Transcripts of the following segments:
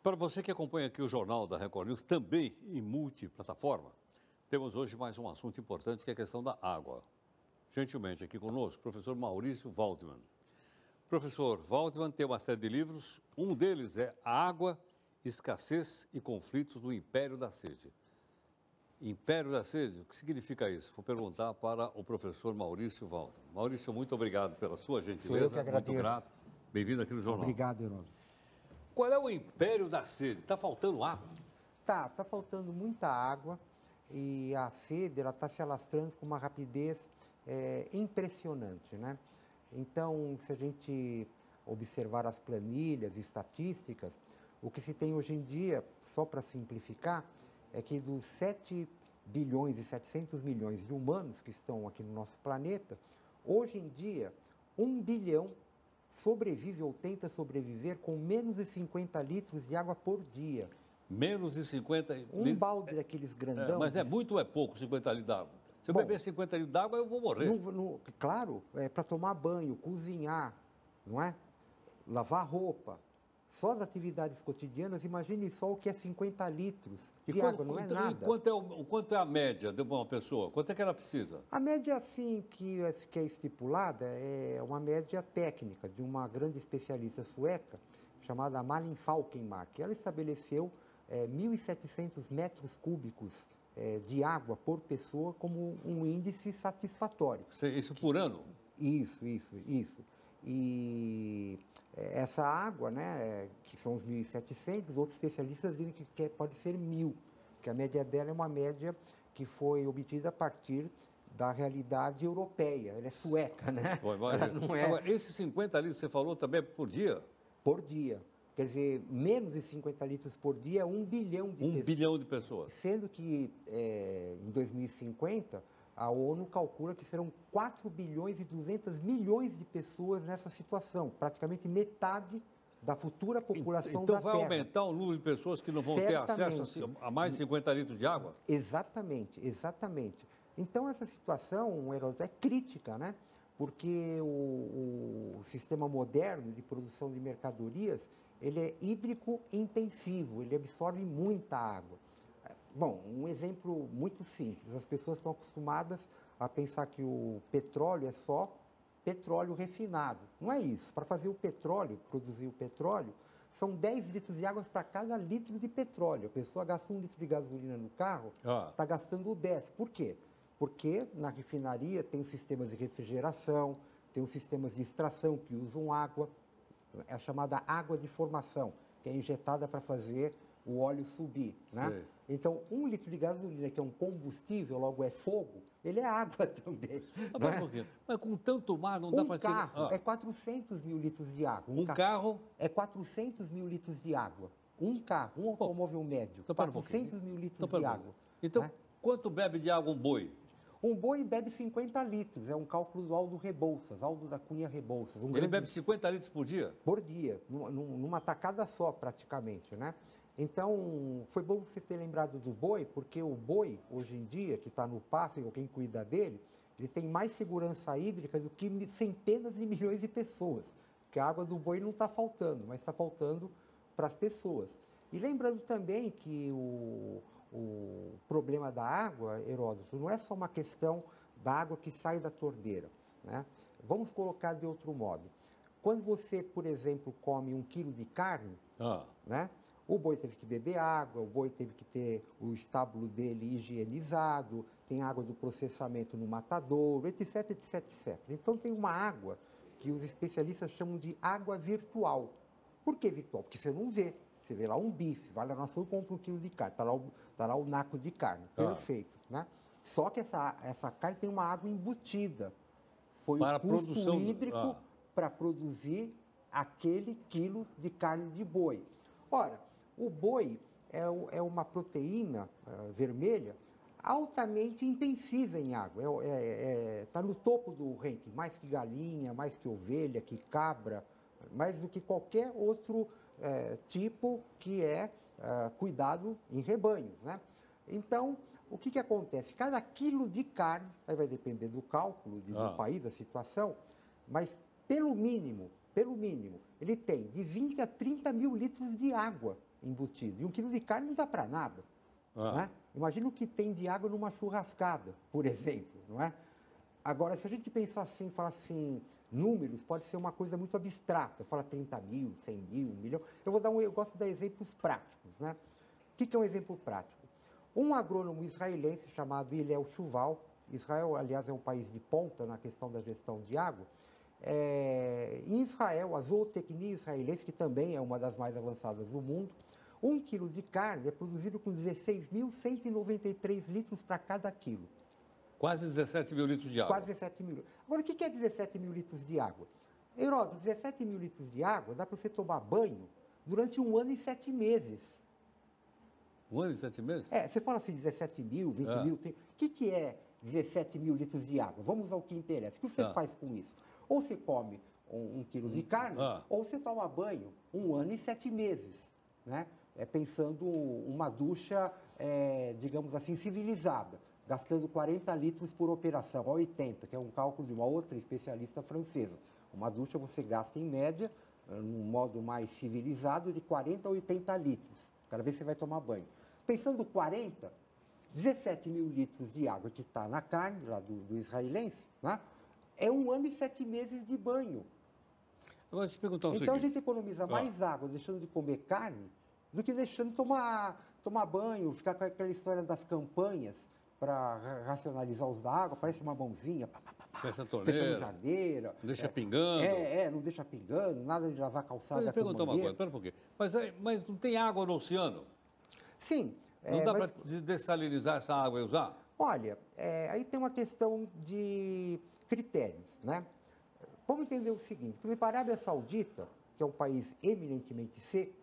Para você que acompanha aqui o Jornal da Record News, também em multiplataforma, temos hoje mais um assunto importante que é a questão da água. Gentilmente aqui conosco, o professor Maurício Waldman. Professor Waldman tem uma série de livros, um deles é Água, Escassez e Conflitos do Império da Sede. Império da Sede, o que significa isso? Vou perguntar para o professor Maurício Waldman. Maurício, muito obrigado pela sua gentileza. Sou eu que agradeço. Muito grato. Bem-vindo aqui no Jornal. Obrigado, Herói. Qual é o Império da Sede? Está faltando água? Tá faltando muita água e a sede está se alastrando com uma rapidez impressionante, né? Então, se a gente observar as planilhas estatísticas, o que se tem hoje em dia, só para simplificar, é que dos 7 bilhões e 700 milhões de humanos que estão aqui no nosso planeta, hoje em dia, 1 bilhão sobrevive ou tenta sobreviver com menos de 50 litros de água por dia. Menos de 50 litros? Um balde daqueles grandão. Mas é muito ou é pouco 50 litros d'água? Se eu beber 50 litros d'água, eu vou morrer. Claro, é para tomar banho, cozinhar, não é? Lavar roupa. Só as atividades cotidianas, imagine só o que é 50 litros de água, não é nada. E quanto é a média de uma pessoa? Quanto é que ela precisa? A média, assim, que é estipulada é uma média técnica de uma grande especialista sueca chamada Malin Falkenmark. Ela estabeleceu 1.700 metros cúbicos de água por pessoa como um índice satisfatório. Isso por ano? Isso. E essa água, né, que são os 1.700, outros especialistas dizem que pode ser 1.000, que a média dela é uma média que foi obtida a partir da realidade europeia. Ela é sueca, né? Ela não é... Agora, esses 50 litros que você falou também é por dia? Por dia. Quer dizer, menos de 50 litros por dia é 1 bilhão de pessoas. 1 bilhão de pessoas. Sendo que em 2050... a ONU calcula que serão 4 bilhões e 200 milhões de pessoas nessa situação, praticamente metade da futura população da Terra. Então vai aumentar o número de pessoas que não vão ter acesso a mais de 50 litros de água? Exatamente. Então essa situação, Heródoto, é crítica, né? Porque o sistema moderno de produção de mercadorias, ele é hídrico intensivo, ele absorve muita água. Bom, um exemplo muito simples, as pessoas estão acostumadas a pensar que o petróleo é só petróleo refinado. Não é isso. Para fazer o petróleo, produzir o petróleo, são 10 litros de água para cada litro de petróleo. A pessoa gasta 1 litro de gasolina no carro, está gastando 10. Por quê? Porque na refinaria tem os sistemas de refrigeração, tem os sistemas de extração que usam água, é a chamada água de formação, que é injetada para fazer o óleo subir, né? Sim. Então, 1 litro de gasolina, que é um combustível, logo é fogo, ele é água também. Mas com tanto mar não dá para tirar... Um carro é 400 mil litros de água. Um carro? É 400 mil litros de água. Um carro, um automóvel médio, 400 mil litros de água. Então, né? Quanto bebe de água um boi? Um boi bebe 50 litros, é um cálculo do Aldo Rebouças, Aldo da Cunha Rebouças. Ele bebe 50 litros por dia? Por dia, numa tacada só praticamente, né? Então, foi bom você ter lembrado do boi, porque o boi, hoje em dia, que está no pasto e quem cuida dele, ele tem mais segurança hídrica do que centenas de milhões de pessoas. Porque a água do boi não está faltando, mas está faltando para as pessoas. E lembrando também que o problema da água, Heródoto, não é só uma questão da água que sai da torneira, né? Vamos colocar de outro modo. Quando você, por exemplo, come 1 quilo de carne, né? O boi teve que beber água, o boi teve que ter o estábulo dele higienizado, tem água do processamento no matadouro, etc, etc, etc. Então tem uma água que os especialistas chamam de água virtual. Por que virtual? Porque você não vê. Você vê lá um bife, vai lá na sua e compra 1 quilo de carne, tá lá o naco de carne, perfeito, né? Só que essa carne tem uma água embutida. Foi o custo hídrico para produzir aquele quilo de carne de boi. Ora, o boi é uma proteína vermelha altamente intensiva em água. Está no topo do ranking, mais que galinha, mais que ovelha, que cabra, mais do que qualquer outro tipo que é cuidado em rebanhos, né? Então, o que acontece? Cada quilo de carne, aí vai depender do cálculo do país, da situação, mas pelo mínimo, ele tem de 20 a 30 mil litros de água embutido. E 1 quilo de carne não dá para nada. Né? Imagina o que tem de água numa churrascada, por exemplo. Não é? Agora, se a gente pensar assim, falar assim, números, pode ser uma coisa muito abstrata. Fala 30 mil, 100 mil, 1 milhão. Eu gosto de dar exemplos práticos. Né? O que é um exemplo prático? Um agrônomo israelense chamado Hillel Shuval, Israel, aliás, é um país de ponta na questão da gestão de água. Em Israel, a zootecnia israelense, que também é uma das mais avançadas do mundo, 1 quilo de carne é produzido com 16.193 litros para cada quilo. Quase 17 mil litros de água. Quase 17 mil. Agora, o que é 17 mil litros de água? Heródoto, 17 mil litros de água dá para você tomar banho durante 1 ano e 7 meses. 1 ano e 7 meses? Você fala assim, 17 mil, 20 mil. O que é 17 mil litros de água? Vamos ao que interessa. O que você faz com isso? Ou você come 1 quilo de carne, ou você toma banho 1 ano e 7 meses. Né? Pensando uma ducha, digamos assim, civilizada, gastando 40 litros por operação, ou 80, que é um cálculo de uma outra especialista francesa. Uma ducha você gasta, em média, num modo mais civilizado, de 40 a 80 litros, cada vez que você vai tomar banho. Pensando 40, 17 mil litros de água que está na carne, lá do israelense, né? É 1 ano e 7 meses de banho. Agora, deixa eu te perguntar o seguinte. Então, a gente economiza mais água deixando de comer carne do que deixando de tomar banho, ficar com aquela história das campanhas para racionalizar os da água, parece uma mãozinha, fecha a torneira, fecha a jardeira. Não deixa pingando. Não deixa pingando, nada de lavar calçada. Deixa eu perguntar uma coisa, espera um pouquinho. Mas não tem água no oceano? Sim. Não dá para dessalinizar essa água e usar? Olha, aí tem uma questão de critérios, né? Vamos entender o seguinte, por exemplo, a Arábia Saudita, que é um país eminentemente seco,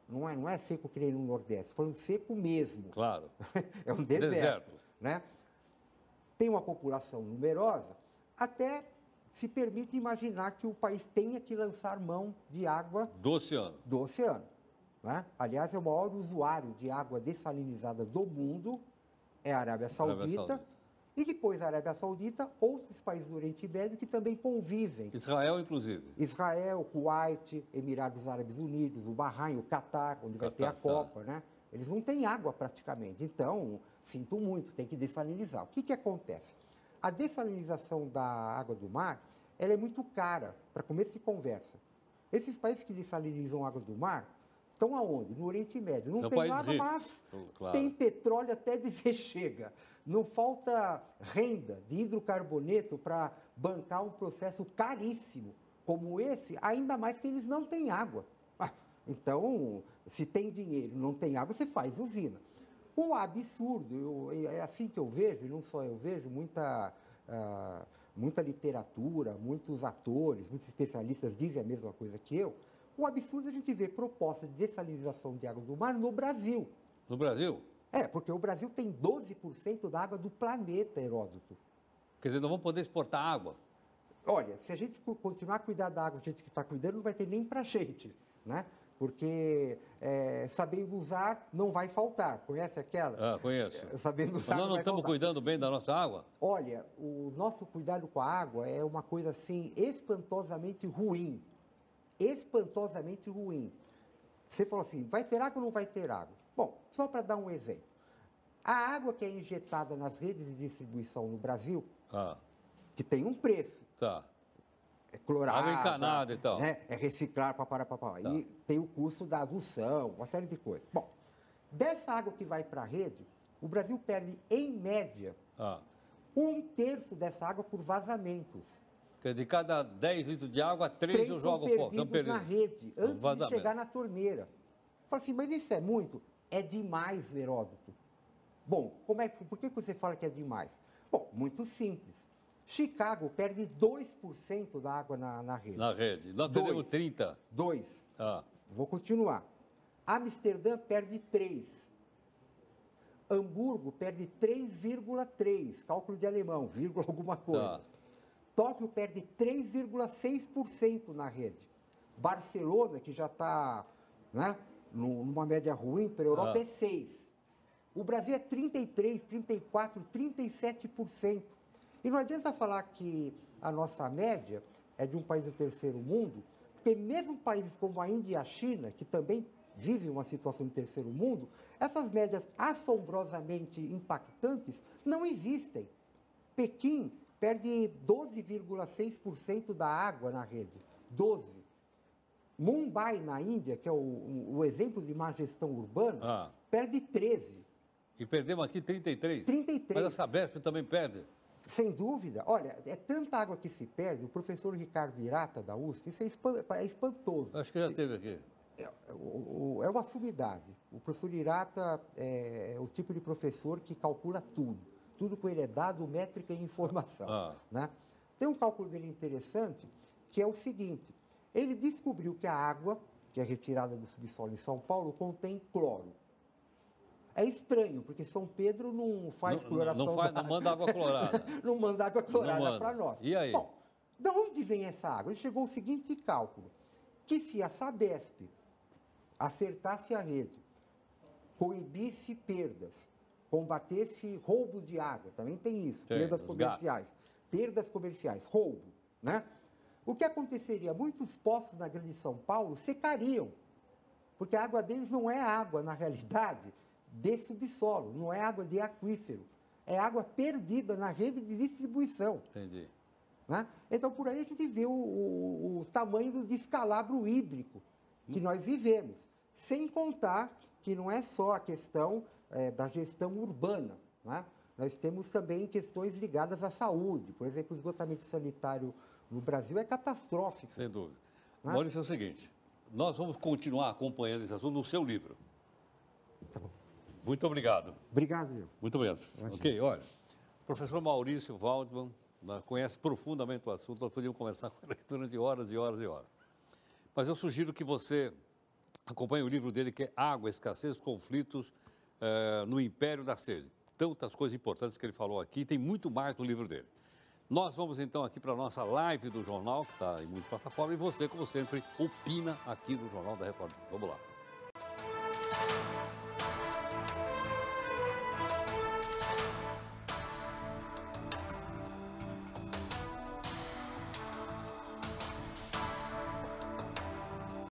não é seco que nem no Nordeste, falando seco mesmo. Claro. É um deserto. Né? Tem uma população numerosa, até se permite imaginar que o país tenha que lançar mão de água do oceano. Né? Aliás, é o maior usuário de água dessalinizada do mundo, é a Arábia Saudita. E depois a Arábia Saudita, outros países do Oriente Médio que também convivem. Israel, inclusive. Israel, Kuwait, Emirados Árabes Unidos, o Bahrein, o Catar, onde vai ter a Copa, né? Eles não têm água praticamente. Então, sinto muito, tem que dessalinizar. O que acontece? A dessalinização da água do mar, ela é muito cara, para começo de conversa. Esses países que dessalinizam a água do mar estão aonde? No Oriente Médio. Não tem água, mas tem petróleo até dizer chega. Não falta renda de hidrocarboneto para bancar um processo caríssimo como esse, ainda mais que eles não têm água. Então, se tem dinheiro e não tem água, você faz usina. O absurdo, é assim que eu vejo, e não só eu vejo, muita literatura, muitos atores, muitos especialistas dizem a mesma coisa que eu. O absurdo é a gente ver propostas de dessalinização de água do mar no Brasil. No Brasil? Porque o Brasil tem 12% da água do planeta, Heródoto. Quer dizer, não vamos poder exportar água? Olha, se a gente continuar a cuidar da água, a gente que está cuidando, não vai ter nem para a gente, né? Porque sabendo usar, não vai faltar. Conhece aquela? Conheço. Sabendo usar, nós não estamos cuidando bem da nossa água? Olha, o nosso cuidado com a água é uma coisa, assim, espantosamente ruim. Espantosamente ruim. Você falou assim, vai ter água ou não vai ter água? Bom, só para dar um exemplo. A água que é injetada nas redes de distribuição no Brasil, que tem um preço. É clorada. Água encanada e tal. Né? É reciclar, E tem o custo da adução, uma série de coisas. Bom, dessa água que vai para a rede, o Brasil perde, em média, 1/3 dessa água por vazamentos. Quer dizer, de cada 10 litros de água, 3 eu jogo fora. Estão perdidos na rede, antes de chegar na torneira. Fala assim, mas isso é muito? É demais, Heródoto. Bom, por que você fala que é demais? Bom, muito simples. Chicago perde 2% da água na rede. Na rede. Nós perdemos 30%. 2%. Vou continuar. Amsterdã perde 3%. Hamburgo perde 3,3%. Cálculo de alemão, vírgula alguma coisa. Tóquio perde 3,6% na rede. Barcelona, que já está, né, numa média ruim para a Europa, é 6%. O Brasil é 33%, 34%, 37%. E não adianta falar que a nossa média é de um país do terceiro mundo, porque mesmo países como a Índia e a China, que também vivem uma situação de terceiro mundo, essas médias assombrosamente impactantes não existem. Pequim perde 12,6% da água na rede. 12. Mumbai, na Índia, que é o exemplo de má gestão urbana, perde 13. E perdemos aqui 33. 33. Mas a Sabesp também perde. Sem dúvida. Olha, é tanta água que se perde. O professor Ricardo Irata, da USP, isso é espantoso. Acho que já teve aqui. É uma sumidade. O professor Irata é o tipo de professor que calcula tudo. Tudo com ele é dado, métrica e informação. Né? Tem um cálculo dele interessante, que é o seguinte. Ele descobriu que a água, que é retirada do subsolo em São Paulo, contém cloro. É estranho, porque São Pedro não faz cloração. Não manda água clorada. Não manda água clorada para nós. E aí? Bom, de onde vem essa água? Ele chegou ao seguinte cálculo, que se a Sabesp acertasse a rede, coibisse perdas, combatesse roubo de água, também tem isso, perdas comerciais. Perdas comerciais, roubo, né? O que aconteceria? Muitos poços na Grande São Paulo secariam, porque a água deles não é água, na realidade, de subsolo, não é água de aquífero, é água perdida na rede de distribuição. Entendi. Né? Então, por aí a gente vê o tamanho do descalabro hídrico que nós vivemos, sem contar que não é só a questão da gestão urbana, né? Nós temos também questões ligadas à saúde, por exemplo, o esgotamento sanitário no Brasil é catastrófico. Sem dúvida. Né? Maurício, é o seguinte, nós vamos continuar acompanhando esse assunto no seu livro. Tá bom. Muito obrigado. Obrigado, Gil. Muito obrigado. Ok, olha, o professor Maurício Waldman conhece profundamente o assunto, nós podíamos conversar com ele durante horas e horas e horas. Mas eu sugiro que você acompanhe o livro dele, que é Água, Escassez, Conflitos no Império da Sede. Tantas coisas importantes que ele falou aqui, tem muito mais no livro dele. Nós vamos então aqui para a nossa live do jornal, que está em muitas plataformas, e você, como sempre, opina aqui no Jornal da Record. Vamos lá.